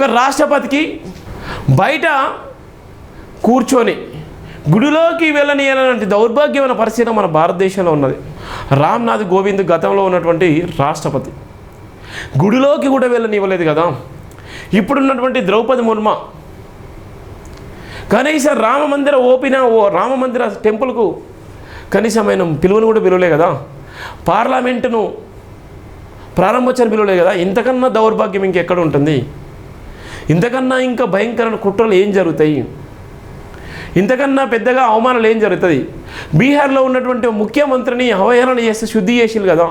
ఒక రాష్ట్రపతికి బయట కూర్చొని గుడిలోకి వెళ్ళనియాలనే దౌర్భాగ్యమైన పరిస్థితి మన భారతదేశంలో ఉన్నది. రామ్నాథ్ కోవింద్ గతంలో ఉన్నటువంటి రాష్ట్రపతి గుడిలోకి కూడా వెళ్ళనివ్వలేదు కదా. ఇప్పుడున్నటువంటి ద్రౌపది ముర్ము కనీసం రామ మందిర టెంపుల్కు కనీసమైన పిలువను కూడా పిలవలే కదా. పార్లమెంటును ప్రారంభోత్సవం పిలవలే కదా. ఇంతకన్నా దౌర్భాగ్యం ఇంకెక్కడ ఉంటుంది? ఇంతకన్నా ఇంకా భయంకరమైన కుట్రలు ఏం జరుగుతాయి? ఇంతకన్నా పెద్దగా అవమానాలు ఏం జరుగుతుంది? బీహార్లో ఉన్నటువంటి ముఖ్యమంత్రిని అవహేళన చేస్తే శుద్ధి చేసిరు కదా.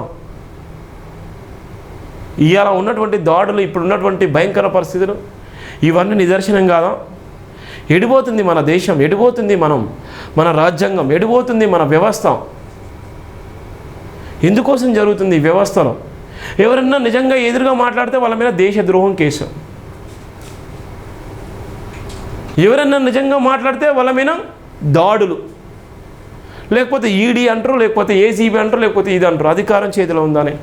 ఇవాళ ఉన్నటువంటి దాడులు, ఇప్పుడు ఉన్నటువంటి భయంకర పరిస్థితులు ఇవన్నీ నిదర్శనం కాదా? ఎడిపోతుంది మన దేశం, ఎడిపోతుంది మన రాజ్యాంగం, ఎడిపోతుంది మన వ్యవస్థ. ఎందుకోసం జరుగుతుంది ఈ వ్యవస్థలో? ఎవరన్నా నిజంగా ఎదురుగా మాట్లాడితే వాళ్ళ మీద దేశద్రోహం కేసు, ఎవరన్నా నిజంగా మాట్లాడితే వాళ్ళ మీద దాడులు, లేకపోతే ఈడీ అంటారు, లేకపోతే ఏసీబీ అంటారు, లేకపోతే ఇది అంటారు. అధికారం చేతిలో ఉందని.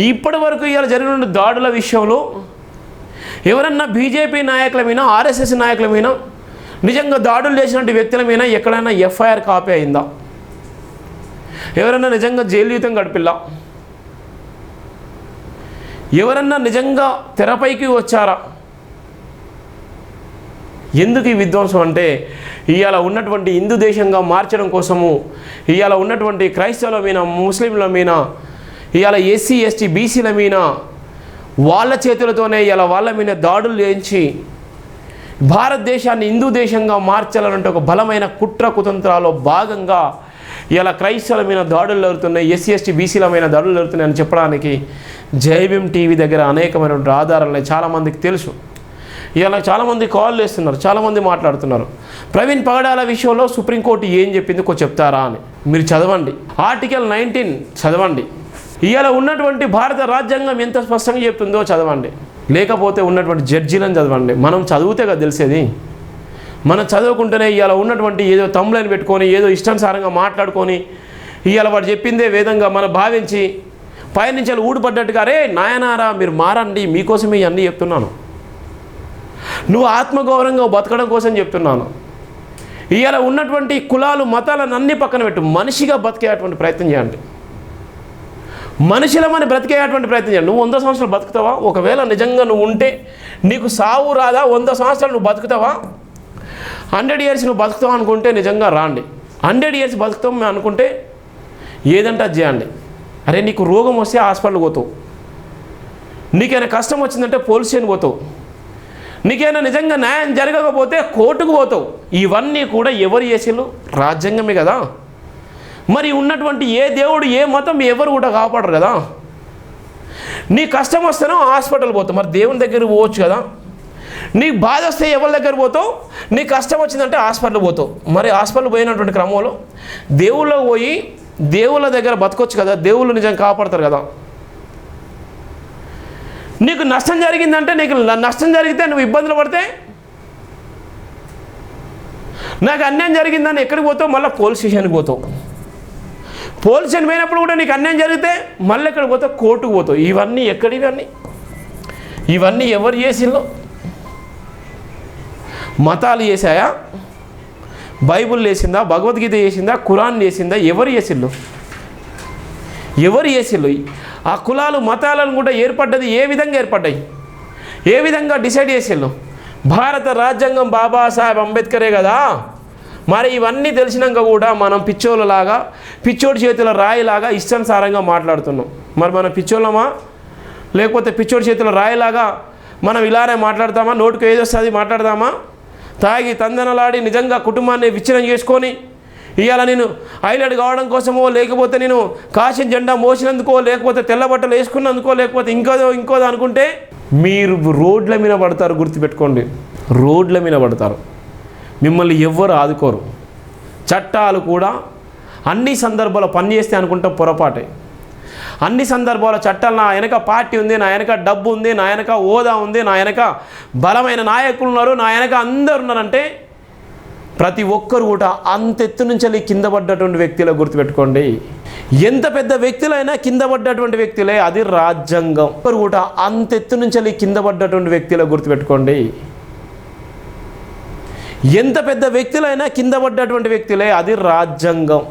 ఇప్పటి వరకు ఇవాళ జరిగిన దాడుల విషయంలో ఎవరన్నా బీజేపీ నాయకుల మీద, ఆర్ఎస్ఎస్ నాయకుల మీద, నిజంగా దాడులు చేసినటువంటి వ్యక్తుల మీద ఎక్కడైనా ఎఫ్ఐఆర్ కాపీ అయిందా? ఎవరన్నా నిజంగా జైలు జీవితం గడిపిల్లా? ఎవరన్నా నిజంగా తెరపైకి వచ్చారా? ఎందుకు ఈ విధ్వంసం అంటే ఇవాళ ఉన్నటువంటి హిందూ దేశంగా మార్చడం కోసము, ఇవాళ ఉన్నటువంటి క్రైస్తవుల మీద, ముస్లింల మీద, ఇవాళ ఎస్సీ ఎస్టీ బీసీల మీద వాళ్ళ చేతులతోనే ఇవాళ వాళ్ళ మీద దాడులు చేయించి భారతదేశాన్ని హిందూ దేశంగా మార్చాలంటే ఒక బలమైన కుట్ర కుతంత్రాల్లో భాగంగా ఇలా క్రైస్తవుల మీద దాడులు జరుగుతున్నాయి, ఎస్సీ ఎస్టీ బీసీల మీద దాడులు జరుగుతున్నాయని చెప్పడానికి జైభీం టీవీ దగ్గర అనేకమైనటువంటి ఆధారాలు చాలామందికి తెలుసు. ఇలా చాలామంది కాల్ చేస్తున్నారు, చాలామంది మాట్లాడుతున్నారు. ప్రవీణ్ పగడాల విషయంలో సుప్రీంకోర్టు ఏం చెప్పింది కొంచెం చెప్తారా అని. మీరు చదవండి, ఆర్టికల్ 19 చదవండి. ఇవాళ ఉన్నటువంటి భారత రాజ్యాంగం ఎంత స్పష్టంగా చెప్తుందో చదవండి. లేకపోతే ఉన్నటువంటి జడ్జీలను చదవండి. మనం చదివితే కదా తెలిసేది. మనం చదువుకుంటేనే ఇవాళ ఉన్నటువంటి ఏదో తమ్ములను పెట్టుకొని ఏదో ఇష్టానుసారంగా మాట్లాడుకొని ఇవాళ వాడు చెప్పిందే వేదంగా మనం భావించి పైనుంచి ఊడిపడ్డట్టుగా, అరే నాయనారా మీరు మారండి, మీకోసమే ఇవన్నీ చెప్తున్నాను, నువ్వు ఆత్మగౌరవంగా బతకడం కోసం చెప్తున్నాను. ఇవాళ ఉన్నటువంటి కులాలు మతాలను అన్ని పక్కన పెట్టు, మనిషిగా బతికేటువంటి ప్రయత్నం చేయండి. మనుషులమని బ్రతికేటువంటి ప్రయత్నం చేయండి. నువ్వు 100 సంవత్సరాలు బతుకుతావా? ఒకవేళ నిజంగా నువ్వు ఉంటే నీకు సావు రాదా? 100 సంవత్సరాలు నువ్వు బతుకుతావా? 100 years నువ్వు బతుకుతావు అనుకుంటే నిజంగా రాండి. 100 years బతుకుతాం అనుకుంటే ఏదంటే అది చేయండి. అరే నీకు రోగం వస్తే హాస్పిటల్కి పోతావు, నీకైనా కష్టం వచ్చిందంటే పోలీస్ స్టేషన్ పోతావు, నీకైనా నిజంగా న్యాయం జరగకపోతే కోర్టుకు పోతావు. ఇవన్నీ కూడా ఎవరు చేసిళ్ళు? రాజ్యాంగమే కదా. మరి ఉన్నటువంటి ఏ దేవుడు, ఏ మతం ఎవరు కూడా కాపాడరు కదా. నీ కష్టం వస్తేనో హాస్పిటల్ పోతావు, మరి దేవుని దగ్గర పోవచ్చు కదా. నీకు బాధ వస్తే ఎవరి దగ్గర పోతావు? నీ కష్టం వచ్చిందంటే హాస్పిటల్ పోతావు. మరి హాస్పిటల్ పోయినటువంటి క్రమంలో దేవుళ్ళకి పోయి దేవుళ్ళ దగ్గర బతకొచ్చు కదా, దేవుళ్ళు నిజంగా కాపాడతారు కదా. నీకు నష్టం జరిగిందంటే, నీకు నష్టం జరిగితే నువ్వు ఇబ్బందులు పడితే, నాకు అన్యాయం జరిగిందని ఎక్కడికి పోతావు? మళ్ళీ పోలీస్ స్టేషన్కి పోతావు. పోలీస్ స్టేషన్ పోయినప్పుడు కూడా నీకు అన్యాయం జరిగితే మళ్ళీ ఎక్కడికి పోతావు? కోర్టుకు పోతావు. ఇవన్నీ ఎక్కడివన్నీ? ఇవన్నీ ఎవరు చేసిల్లో? మతాలు చేశాయా? బైబుల్ చేసిందా? భగవద్గీత చేసిందా? ఖురాన్ చేసిందా? ఎవరు చేసిళ్ళు? ఎవరు చేసిళ్ళు? ఆ కులాలు మతాలను కూడా ఏర్పడ్డది ఏ విధంగా ఏర్పడ్డాయి? ఏ విధంగా డిసైడ్ చేసిళ్ళు? భారత రాజ్యాంగం బాబాసాహెబ్ అంబేద్కరే కదా. మరి ఇవన్నీ తెలిసినాక కూడా మనం పిచ్చోళ్ళలాగా, పిచ్చోడి చేతుల రాయిలాగా ఇష్టానుసారంగా మాట్లాడుతున్నాం. మరి మనం పిచ్చోళ్ళమా? లేకపోతే పిచ్చోడి చేతుల రాయిలాగా మనం ఇలానే మాట్లాడతామా? నోటికి ఏదొస్తుంది మాట్లాడదామా? తాగి తందనలాడి నిజంగా కుటుంబాన్ని విచ్ఛిన్నం చేసుకొని ఇవాళ నేను హైలైట్ కావడం కోసమో, లేకపోతే నేను కాశీ జెండా మోసినందుకో, లేకపోతే తెల్ల బట్టలు వేసుకున్నందుకో, లేకపోతే ఇంకోదో అనుకుంటే మీరు రోడ్ల మీద పడతారు. గుర్తుపెట్టుకోండి, రోడ్ల మీద పడతారు. మిమ్మల్ని ఎవ్వరు ఆదుకోరు. చట్టాలు కూడా అన్ని సందర్భాల్లో పనిచేస్తే అనుకుంటాం పొరపాటే. అన్ని సందర్భాల చట్టాలు, నా వెనక పార్టీ ఉంది, నా వెనక డబ్బు ఉంది, నా వెనక హోదా ఉంది, నా వెనక బలమైన నాయకులు ఉన్నారు, నా వెనక అందరు ఉన్నారంటే ప్రతి ఒక్కరు కూడా అంతెత్తు నుంచి కింద పడ్డటువంటి వ్యక్తులే, గుర్తుపెట్టుకోండి. ఎంత పెద్ద వ్యక్తులైనా కింద పడ్డటువంటి వ్యక్తులే, అది రాజ్యాంగం. ఒక్కరు కూడా అంతెత్తు నుంచి కింద పడ్డటువంటి వ్యక్తులే, గుర్తుపెట్టుకోండి. ఎంత పెద్ద వ్యక్తులైనా కింద పడ్డటువంటి వ్యక్తులే, అది రాజ్యాంగం.